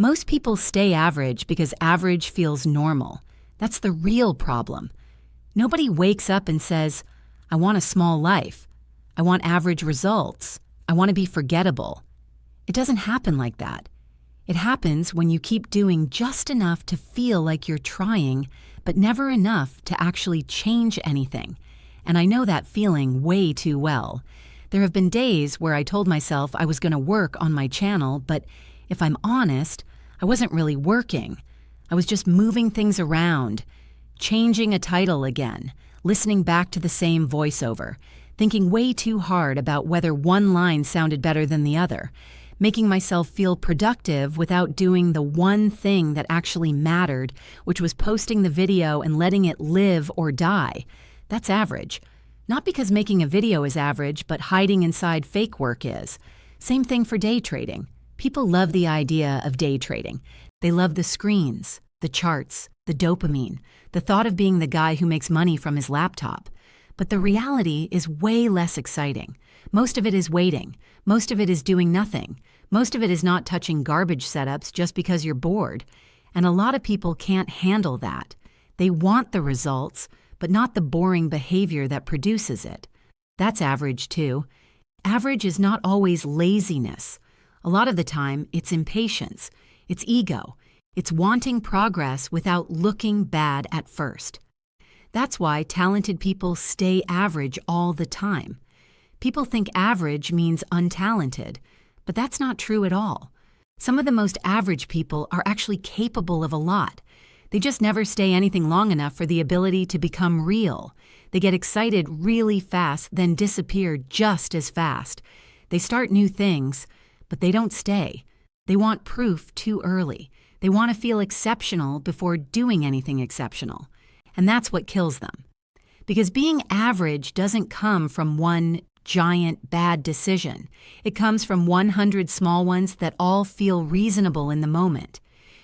Most people stay average because average feels normal. That's the real problem. Nobody wakes up and says, I want a small life. I want average results. I want to be forgettable. It doesn't happen like that. It happens when you keep doing just enough to feel like you're trying, but never enough to actually change anything. And I know that feeling way too well. There have been days where I told myself I was going to work on my channel, but if I'm honest, I wasn't really working. I was just moving things around, changing a title again, listening back to the same voiceover, thinking way too hard about whether one line sounded better than the other, making myself feel productive without doing the one thing that actually mattered, which was posting the video and letting it live or die. That's average. Not because making a video is average, but hiding inside fake work is. Same thing for day trading. People love the idea of day trading. They love the screens, the charts, the dopamine, the thought of being the guy who makes money from his laptop. But the reality is way less exciting. Most of it is waiting. Most of it is doing nothing. Most of it is not touching garbage setups just because you're bored. And a lot of people can't handle that. They want the results, but not the boring behavior that produces it. That's average too. Average is not always laziness. A lot of the time, it's impatience. It's ego. It's wanting progress without looking bad at first. That's why talented people stay average all the time. People think average means untalented, but that's not true at all. Some of the most average people are actually capable of a lot. They just never stay anything long enough for the ability to become real. They get excited really fast, then disappear just as fast. They start new things, but they don't stay. They want proof too early. They want to feel exceptional before doing anything exceptional. And that's what kills them. Because being average doesn't come from one giant bad decision. It comes from 100 small ones that all feel reasonable in the moment.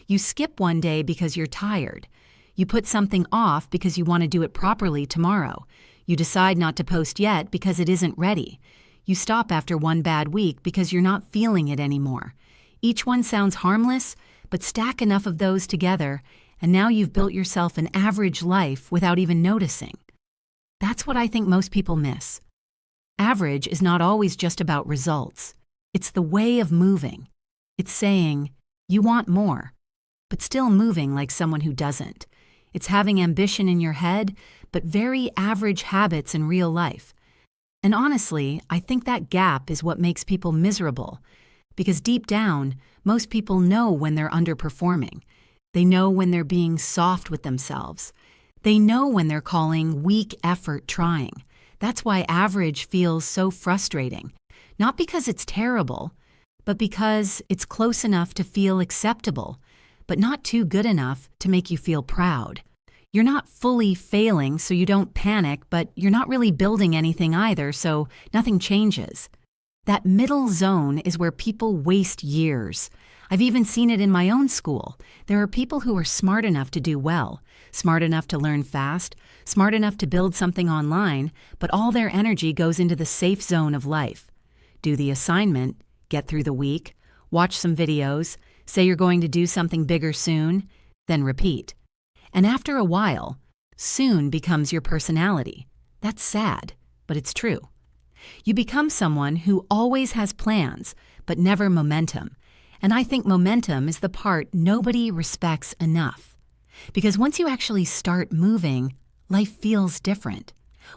You skip one day because you're tired. You put something off because you want to do it properly tomorrow. You decide not to post yet because it isn't ready. You stop after one bad week because you're not feeling it anymore. Each one sounds harmless, but stack enough of those together, and now you've built yourself an average life without even noticing. That's what I think most people miss. Average is not always just about results. It's the way of moving. It's saying, you want more, but still moving like someone who doesn't. It's having ambition in your head, but very average habits in real life. And honestly, I think that gap is what makes people miserable. Because deep down, most people know when they're underperforming. They know when they're being soft with themselves. They know when they're calling weak effort trying. That's why average feels so frustrating. Not because it's terrible, but because it's close enough to feel acceptable, but not too good enough to make you feel proud. You're not fully failing, so you don't panic, but you're not really building anything either, so nothing changes. That middle zone is where people waste years. I've even seen it in my own school. There are people who are smart enough to do well, smart enough to learn fast, smart enough to build something online, but all their energy goes into the safe zone of life. Do the assignment, get through the week, watch some videos, say you're going to do something bigger soon, then repeat. And after a while, soon becomes your personality. That's sad, but it's true. You become someone who always has plans, but never momentum. And I think momentum is the part nobody respects enough. Because once you actually start moving, life feels different.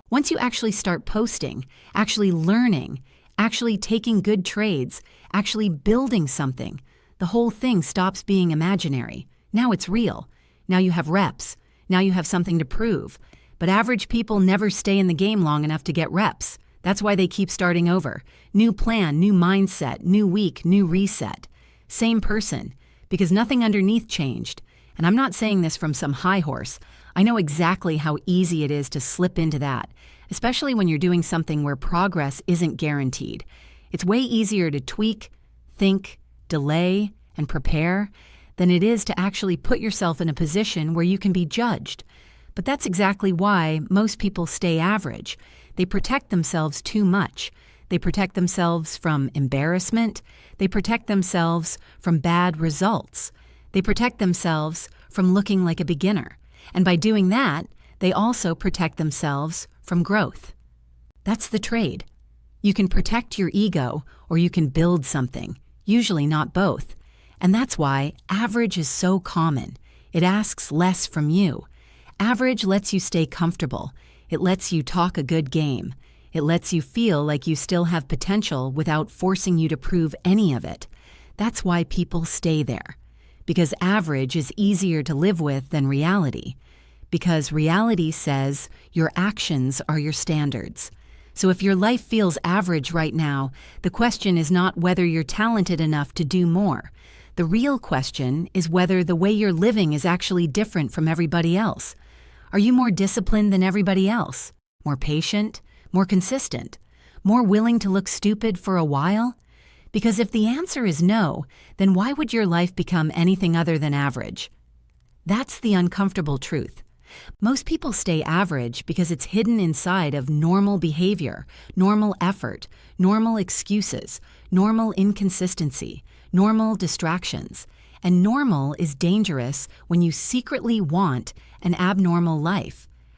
Once you actually start posting, actually learning, actually taking good trades, actually building something, the whole thing stops being imaginary. Now it's real. Now you have reps. Now you have something to prove. But average people never stay in the game long enough to get reps. That's why they keep starting over. New plan, new mindset, new week, new reset. Same person, because nothing underneath changed. And I'm not saying this from some high horse. I know exactly how easy it is to slip into that, especially when you're doing something where progress isn't guaranteed. It's way easier to tweak, think, delay, and prepare than it is to actually put yourself in a position where you can be judged. But that's exactly why most people stay average. They protect themselves too much. They protect themselves from embarrassment. They protect themselves from bad results. They protect themselves from looking like a beginner. And by doing that, they also protect themselves from growth. That's the trade. You can protect your ego or you can build something, usually not both. And that's why average is so common. It asks less from you. Average lets you stay comfortable. It lets you talk a good game. It lets you feel like you still have potential without forcing you to prove any of it. That's why people stay there. Because average is easier to live with than reality. Because reality says your actions are your standards. So if your life feels average right now, the question is not whether you're talented enough to do more. The real question is whether the way you're living is actually different from everybody else. Are you more disciplined than everybody else? More patient? More consistent? More willing to look stupid for a while? Because if the answer is no, then why would your life become anything other than average? That's the uncomfortable truth. Most people stay average because it's hidden inside of normal behavior, normal effort, normal excuses, normal inconsistency, normal distractions. And normal is dangerous when you secretly want an abnormal life.